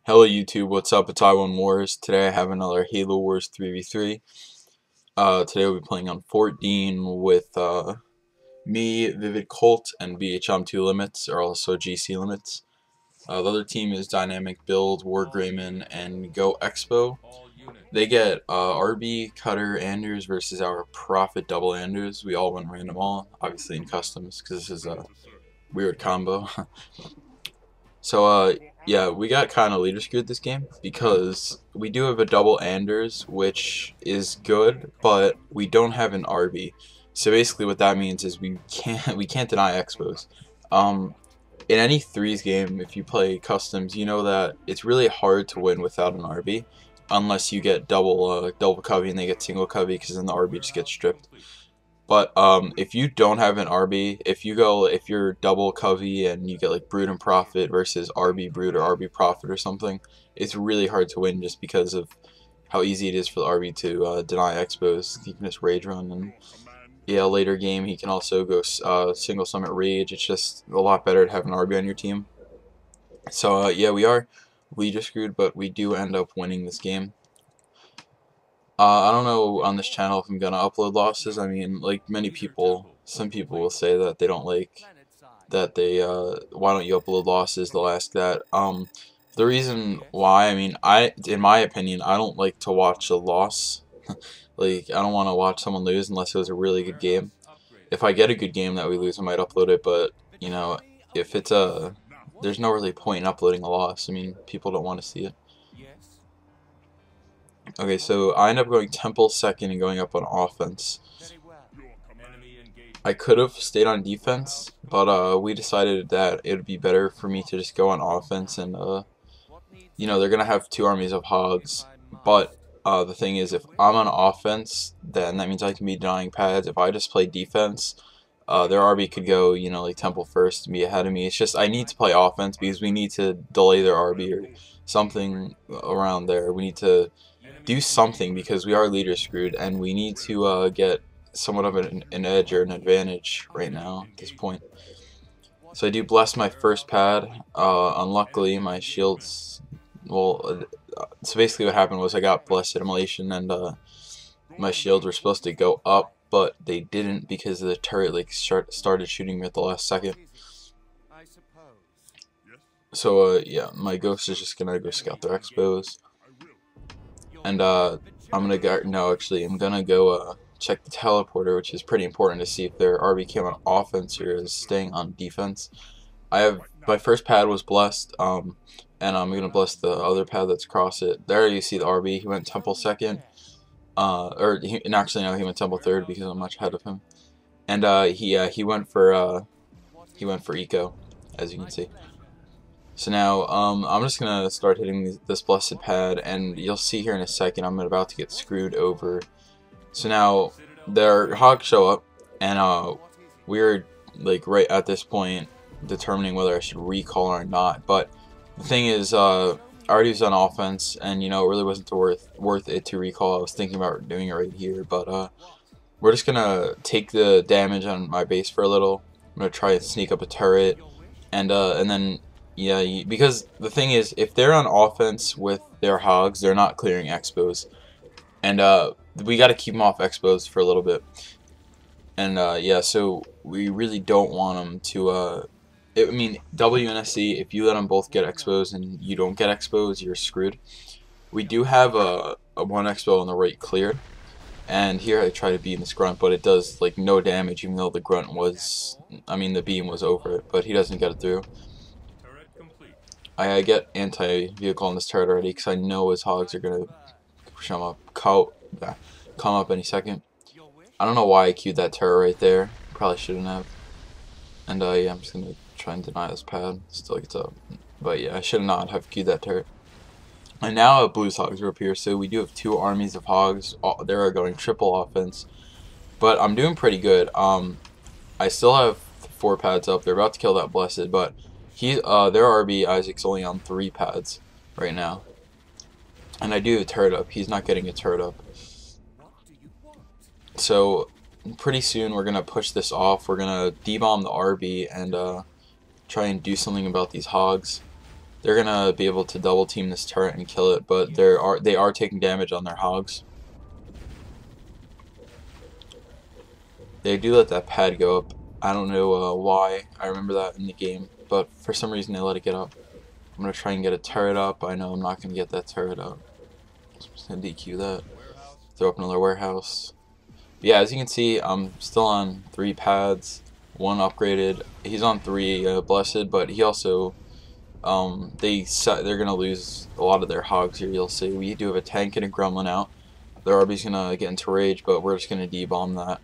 Hello YouTube, what's up? It's I1Wars. Today I have another Halo Wars 3v3. Today we'll be playing on Fort Dean with me, Vivid Colt, and BHM2 Limits, or also GC Limits. The other team is Dynamic Build, Wargreymon, and Go Expo. They get RB, Cutter, Anders versus our Prophet Double Anders. We all went random all, obviously in customs, because this is a weird combo. So, yeah, we got kind of leader screwed this game because we do have a double Anders, which is good, but we don't have an RB. So basically, what that means is we can't deny expos. In any threes game, if you play customs, you know that it's really hard to win without an RB, unless you get double covey and they get single covey, because then the RB just gets stripped. But if you don't have an RB, if you're double covey and you get like Brood and Prophet versus RB Brood or RB Prophet or something, it's really hard to win just because of how easy it is for the RB to deny expos. He can just rage run, and yeah, later game he can also go single summit rage. It's just a lot better to have an RB on your team. So yeah, we just screwed, but we do end up winning this game. I don't know on this channel if I'm gonna upload losses. I mean, like many people, some people will say that they don't like that why don't you upload losses? They'll ask that. The reason why, I mean, in my opinion, I don't like to watch a loss. Like, I don't want to watch someone lose unless it was a really good game. If I get a good game that we lose, I might upload it, but, you know, if it's there's no really point in uploading a loss. I mean, people don't want to see it. Okay, so I end up going Temple second and going up on offense. I could have stayed on defense, but we decided that it would be better for me to just go on offense, and you know, they're gonna have two armies of hogs. But the thing is, if I'm on offense, then that means I can be denying pads. If I just play defense, their RB could go, you know, like Temple first and be ahead of me. It's just I need to play offense because we need to delay their RB or something around there. We need to do something because we are leader screwed, and we need to get somewhat of an edge or an advantage right now at this point. So I do bless my first pad. Unluckily, my shields. Well, so basically what happened was I got blessed immolation, and my shields were supposed to go up, but they didn't because the turret like started shooting me at the last second. So yeah, my ghost is just gonna go scout their expos. And I'm gonna go, no, actually, I'm gonna go check the teleporter, which is pretty important to see if their RB came on offense or is staying on defense. My first pad was blessed, and I'm gonna bless the other pad that's across it. There you see the RB. He went Temple second, and actually no, he went Temple third because I'm much ahead of him. And he went for eco, as you can see. So now, I'm just gonna start hitting this blessed pad, and you'll see here in a second I'm about to get screwed over. So now, their hogs show up, and we're like right at this point determining whether I should recall or not. But the thing is, I already was on offense, and you know, it really wasn't worth it to recall. I was thinking about doing it right here, but we're just gonna take the damage on my base for a little. I'm gonna try and sneak up a turret, and then. Yeah, because the thing is, if they're on offense with their hogs, they're not clearing expos, and we got to keep them off expos for a little bit. And yeah, so we really don't want them to. I mean, WNSC, if you let them both get expos and you don't get expos, you're screwed. We do have a one expo on the right cleared, and here I try to beam this grunt, but it does like no damage, even though the grunt was, I mean, the beam was over it, but he doesn't get it through. I get anti-vehicle on this turret already because I know his hogs are gonna come up any second. I don't know why I queued that turret right there. Probably shouldn't have. And yeah, I'm just gonna try and deny this pad. Still gets up, but yeah, I should not have queued that turret. And now Blue's hogs are up here, so we do have two armies of hogs. They're going triple offense, but I'm doing pretty good. I still have 4 pads up. They're about to kill that blessed, but their RB Isaac's only on 3 pads right now, and I do have a turret up. He's not getting a turret up, so pretty soon we're gonna push this off. We're gonna debomb the RB and try and do something about these hogs. They're gonna be able to double team this turret and kill it, but they are taking damage on their hogs. They do let that pad go up. I don't know why. I remember that in the game, but for some reason they let it get up. I'm gonna try and get a turret up. I know I'm not gonna get that turret up. So I'm just gonna DQ that. Throw up another warehouse. But yeah, as you can see, I'm still on 3 pads, 1 upgraded. He's on 3 blessed, but he also they're gonna lose a lot of their hogs here. You'll see we do have a tank and a gremlin out. Their RB's gonna get into rage, but we're just gonna debomb that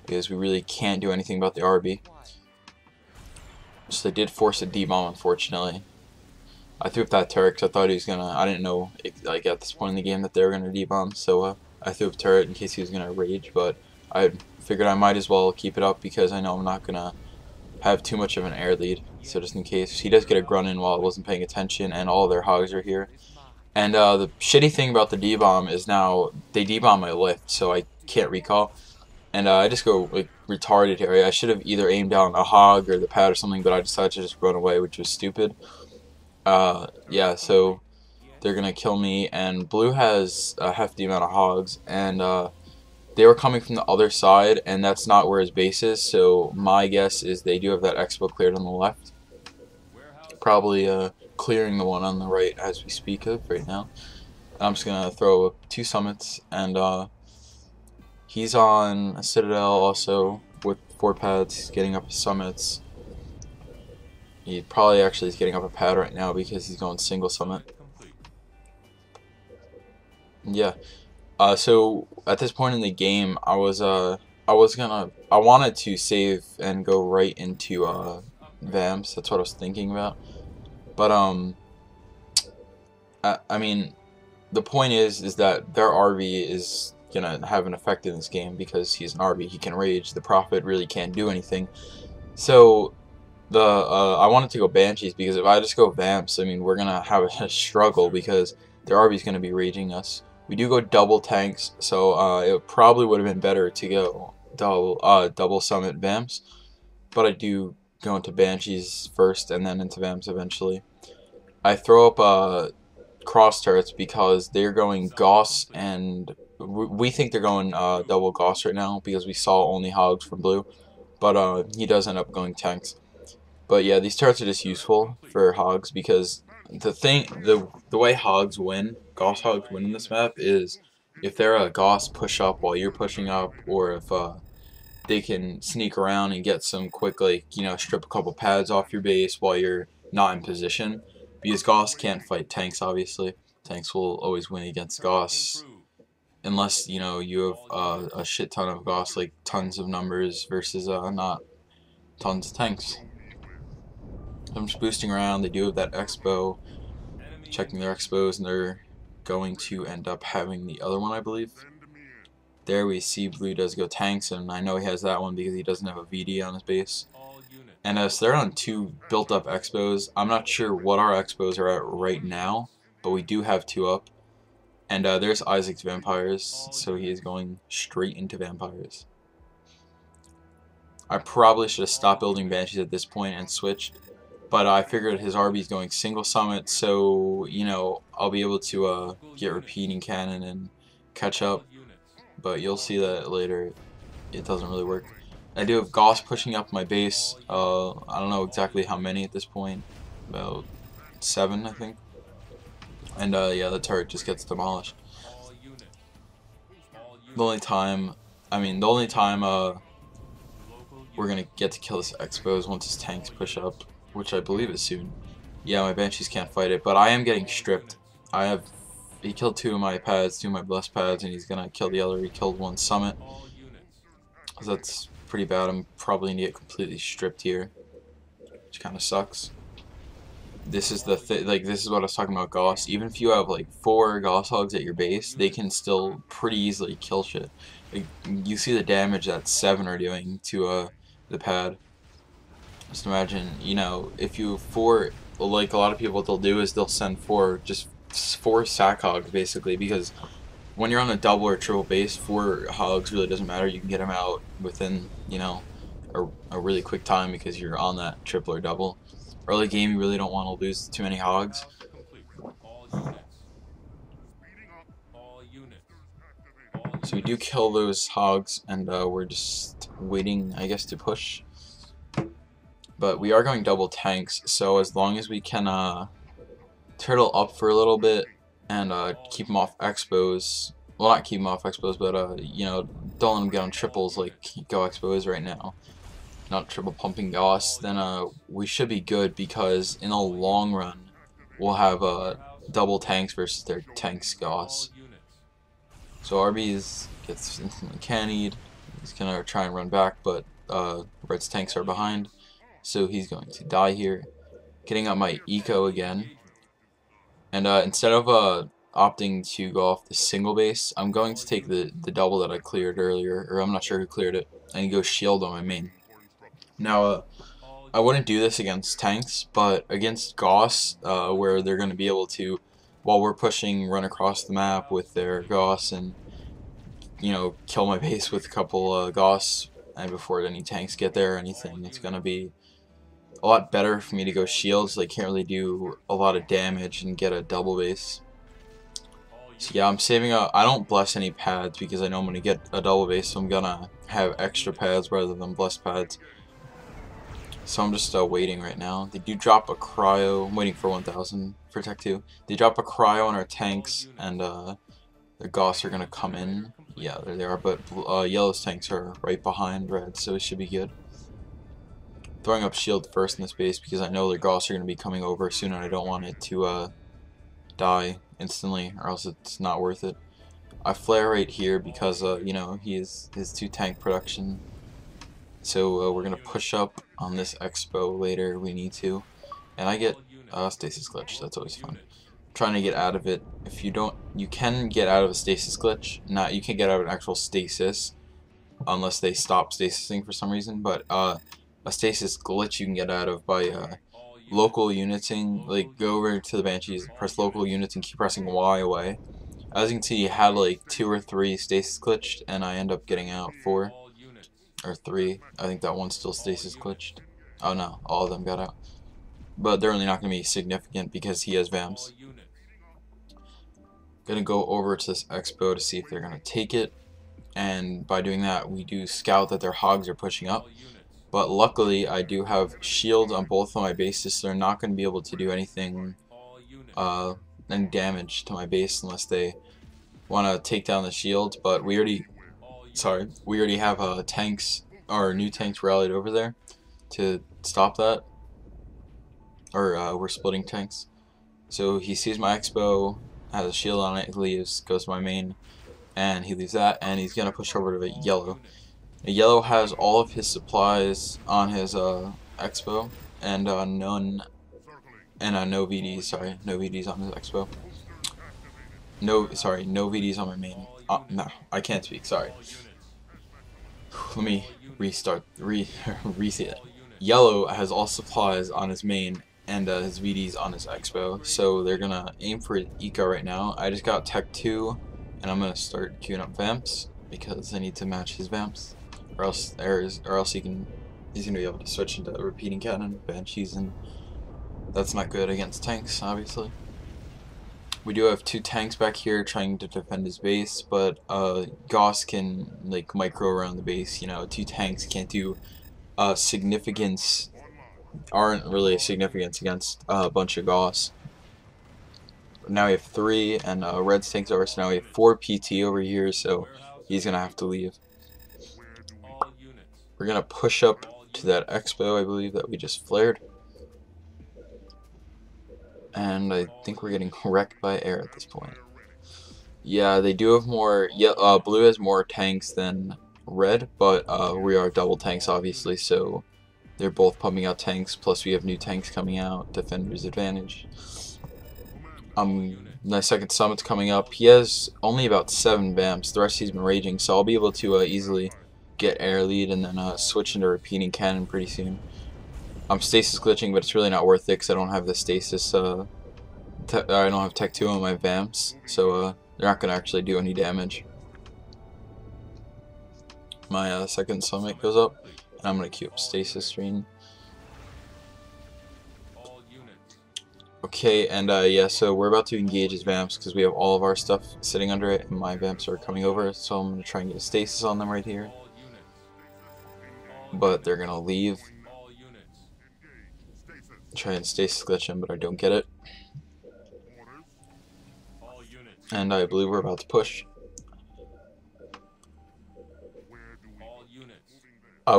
because we really can't do anything about the RB. So they did force a debomb, unfortunately. I threw up that turret because I thought he was gonna. I didn't know like at this point in the game that they were gonna debomb, so I threw up a turret in case he was gonna rage. But I figured I might as well keep it up because I know I'm not gonna have too much of an air lead. So just in case he does get a grunt in while I wasn't paying attention, and all their hogs are here. And the shitty thing about the debomb is now they debomb my lift, so I can't recall. And I just go like retarded here. I should have either aimed down a hog or the pad or something, but I decided to just run away, which was stupid. Yeah, so they're gonna kill me, and blue has a hefty amount of hogs, and they were coming from the other side, and that's not where his base is, so my guess is they do have that expo cleared on the left. Probably clearing the one on the right as we speak of right now. And I'm just gonna throw up 2 summits, and he's on a Citadel also with 4 pads, getting up his summits. He probably actually is getting up a pad right now because he's going single summit. Yeah. So at this point in the game, I wanted to save and go right into Vamps. That's what I was thinking about. But I mean, the point is that their RV is gonna have an effect in this game because he's an RV. He can rage. The Prophet really can't do anything. So I wanted to go Banshees because if I just go Vamps, I mean we're gonna have a struggle because their RV is gonna be raging us. We do go double tanks, so it probably would have been better to go double summit Vamps, but I do go into Banshees first and then into Vamps eventually. I throw up cross turrets because they're going Gauss, and we think they're going double Gauss right now because we saw only hogs from blue, but he does end up going tanks. But yeah, these turrets are just useful for hogs because the way hogs win, Gauss hogs win in this map is if they're a Gauss push up while you're pushing up, or if they can sneak around and get some quick, like, you know, strip a couple pads off your base while you're not in position. Because Gauss can't fight tanks, obviously. Tanks will always win against Gauss. Unless, you know, you have a shit ton of Gauss, like tons of numbers versus not tons of tanks. I'm just boosting around. They do have that expo. Checking their expos, and they're going to end up having the other one, I believe. There we see blue does go tanks, and I know he has that one because he doesn't have a VD on his base. And so they're on 2 built up expos. I'm not sure what our expos are at right now, but we do have 2 up. And there's Isaac's Vampires, so he is going straight into Vampires. I probably should have stopped building Banshees at this point and switched, but I figured his RB is going single summit, so, you know, I'll be able to get repeating cannon and catch up. But you'll see that later. It doesn't really work. I do have Gauss pushing up my base. I don't know exactly how many at this point. About 7, I think. And yeah, the turret just gets demolished. The only time we're gonna get to kill this expo is once his tanks push up, which I believe is soon. Yeah, my Banshees can't fight it, but I am getting stripped. He killed 2 of my pads, 2 of my blessed pads, and he's gonna kill the other. He killed 1 summit. So that's pretty bad. I'm probably gonna get completely stripped here, which kind of sucks. This is this is what I was talking about Gauss. Even if you have like 4 Gauss hogs at your base, they can still pretty easily kill shit. Like, you see the damage that 7 are doing to the pad. Just imagine, you know, if you have 4, like a lot of people, what they'll do is they'll send 4 sack hogs basically, because when you're on a double or triple base, 4 hogs really doesn't matter. You can get them out within, you know, a really quick time because you're on that triple or double. Early game, you really don't want to lose too many hogs. So we do kill those hogs, and we're just waiting, I guess, to push. But we are going double tanks, so as long as we can turtle up for a little bit and keep them off expos. Well, not keep them off expos, but you know, don't let them get on triples like Go Expo is right now. Not triple pumping Gauss. Then we should be good, because in the long run we'll have double tanks versus their tanks Gauss. So Arby's gets instantly cannied. He's gonna try and run back, but Red's tanks are behind, so he's going to die here. Getting up my eco again. And instead of opting to go off the single base, I'm going to take the double that I cleared earlier, or I'm not sure who cleared it, and go shield on my main. Now, I wouldn't do this against tanks, but against Gauss, where they're going to be able to, while we're pushing, run across the map with their Gauss and, you know, kill my base with a couple Gauss, and before any tanks get there or anything, it's going to be a lot better for me to go shields. They can't really do a lot of damage and get a double base. So yeah, I'm saving up. I don't bless any pads because I know I'm going to get a double base, so I'm going to have extra pads rather than bless pads. So I'm just waiting right now. They do drop a cryo. I'm waiting for 1000 for Tech 2. They drop a cryo on our tanks, and the Gauss are going to come in. Yeah, there they are, but Yellow's tanks are right behind Red, so it should be good. Throwing up shield first in this base because I know their Gauss are going to be coming over soon, and I don't want it to die instantly, or else it's not worth it. I flare right here because you know, he is his 2 tank production. So we're gonna push up on this expo later. We need to, and I get stasis glitch. That's always fun. I'm trying to get out of it. If you don't, you can get out of a stasis glitch. Not you can get out of an actual stasis unless they stop stasising for some reason. But a stasis glitch you can get out of by local uniting. Like, go over to the Banshees, press local units, and keep pressing Y away. As you can see, you had like 2 or 3 stasis glitched, and I end up getting out 4 or 3. I think that one's still stasis glitched. Oh no, all of them got out. But they're only not going to be significant because he has Vamps. Gonna go over to this expo to see if they're going to take it. And by doing that, we do scout that their hogs are pushing up. But luckily, I do have shields on both of my bases, so they're not going to be able to do anything, any damage to my base unless they want to take down the shields. But we already have tanks, or new tanks rallied over there to stop that. Or we're splitting tanks. So he sees my expo, has a shield on it, leaves, goes to my main, and he leaves that, and he's gonna push over to Yellow. Yellow has all of his supplies on his expo, and no VDs. Sorry, no VDs on his expo. No VDs on my main. No, I can't speak. Sorry. Let me reset it. Yellow has all supplies on his main and his VDs on his expo, so they're gonna aim for eco right now. I just got Tech 2, and I'm gonna start queuing up Vamps because I need to match his Vamps, or else he's gonna be able to switch into repeating cannon, Banshees, and that's not good against tanks, obviously. We do have 2 tanks back here trying to defend his base, but Gauss can like micro around the base. You know, 2 tanks can't do significance, aren't really a significance against a bunch of Gauss. Now we have 3, and Red's tanks over, so now we have 4 PT over here, so he's gonna have to leave. We're gonna push up to that expo, I believe, that we just flared. And I think we're getting wrecked by air at this point. Yeah, they do have more. Yeah, blue has more tanks than red, but we are double tanks, obviously, so they're both pumping out tanks. Plus, we have new tanks coming out. Defender's advantage. My second summit's coming up. He has only about 7 Vamps. The rest he's been raging, so I'll be able to easily get air lead and then switch into repeating cannon pretty soon. I'm stasis glitching, but it's really not worth it because I don't have the stasis. I don't have Tech 2 on my Vamps, so they're not going to actually do any damage. My second summit goes up, and I'm going to queue up stasis stream. Okay, and yeah, so we're about to engage his vamps because we have all of our stuff sitting under it, and my vamps are coming over, so I'm going to try and get a stasis on them right here. But they're going to leave. Try and stasis glitch him, but I don't get it. And I believe we're about to push.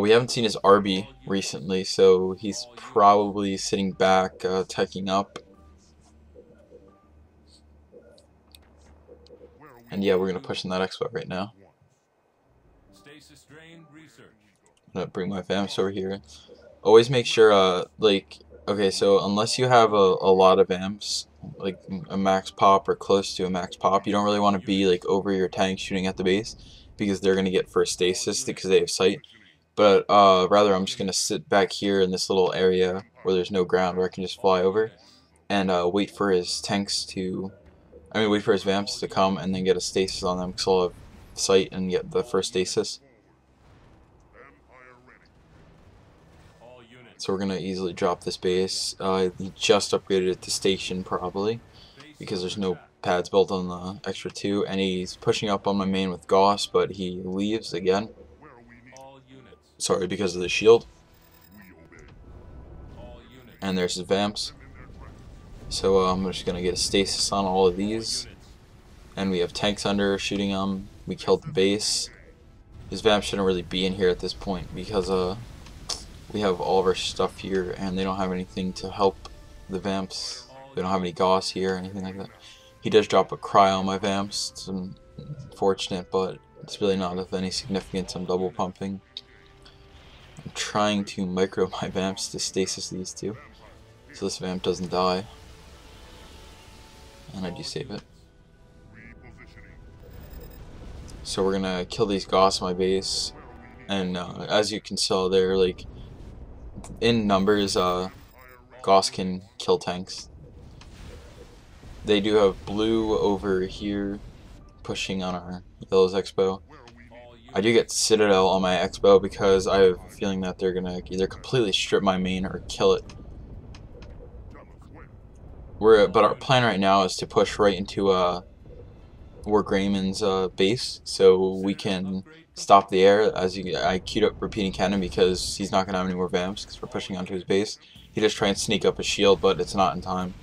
We haven't seen his RB recently, so he's probably sitting back, teching up. And yeah, we're going to push in that expo right now. I'm going to bring my vamps over here. Always make sure, like, okay, so unless you have a lot of amps, like a max pop or close to a max pop, you don't really want to be like over your tank shooting at the base, because they're going to get first stasis because they have sight. But rather I'm just going to sit back here in this little area where there's no ground, where I can just fly over and wait for his tanks to, wait for his vamps to come and then get a stasis on them, because I'll have sight and get the first stasis. So we're going to easily drop this base. He just upgraded it to station probably, because there's no pads built on the extra 2, and he's pushing up on my main with Gauss, but he leaves again. Sorry, because of the shield. And there's his vamps. So I'm just going to get a stasis on all of these. And we have tanks under shooting him. We killed the base. His vamps shouldn't really be in here at this point, because we have all of our stuff here, and they don't have anything to help the vamps. They don't have any Gauss here or anything like that. He does drop a cry on my vamps. It's unfortunate, but it's really not of any significance. I'm double pumping. I'm trying to micro my vamps to stasis these two, so this vamp doesn't die. And I do save it. So we're gonna kill these Gauss on my base, and as you can tell, they're like in numbers. Gauss can kill tanks. They do have blue over here pushing on our Yellow's expo. I do get Citadel on my expo because I have a feeling that they're gonna either completely strip my main or kill it. But our plan right now is to push right into War Greyman's base, so we can stop the air. I queued up repeating cannon because he's not gonna have any more vamps because we're pushing onto his base. He just try and sneak up a shield, but it's not in time.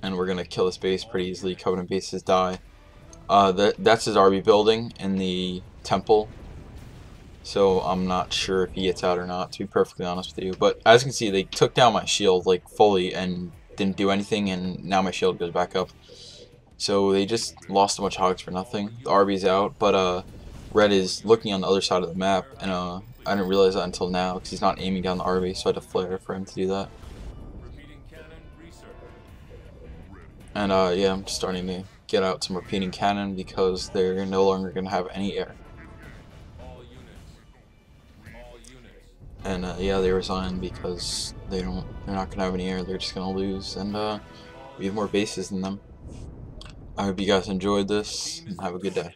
And we're gonna kill this base pretty easily. Covenant bases die. That's his RB building in the temple, so I'm not sure if he gets out or not, to be perfectly honest with you. But as you can see, they took down my shield like fully and didn't do anything, and now my shield goes back up. So they just lost a bunch of hogs for nothing. The RB's out, but Red is looking on the other side of the map, and I didn't realize that until now because he's not aiming down the RB, so I had to flare for him to do that. And yeah, I'm starting to get out some repeating cannon because they're no longer going to have any air. And yeah, they resign because they're not going to have any air. They're just going to lose, and we have more bases than them. I hope you guys enjoyed this, and have a good day.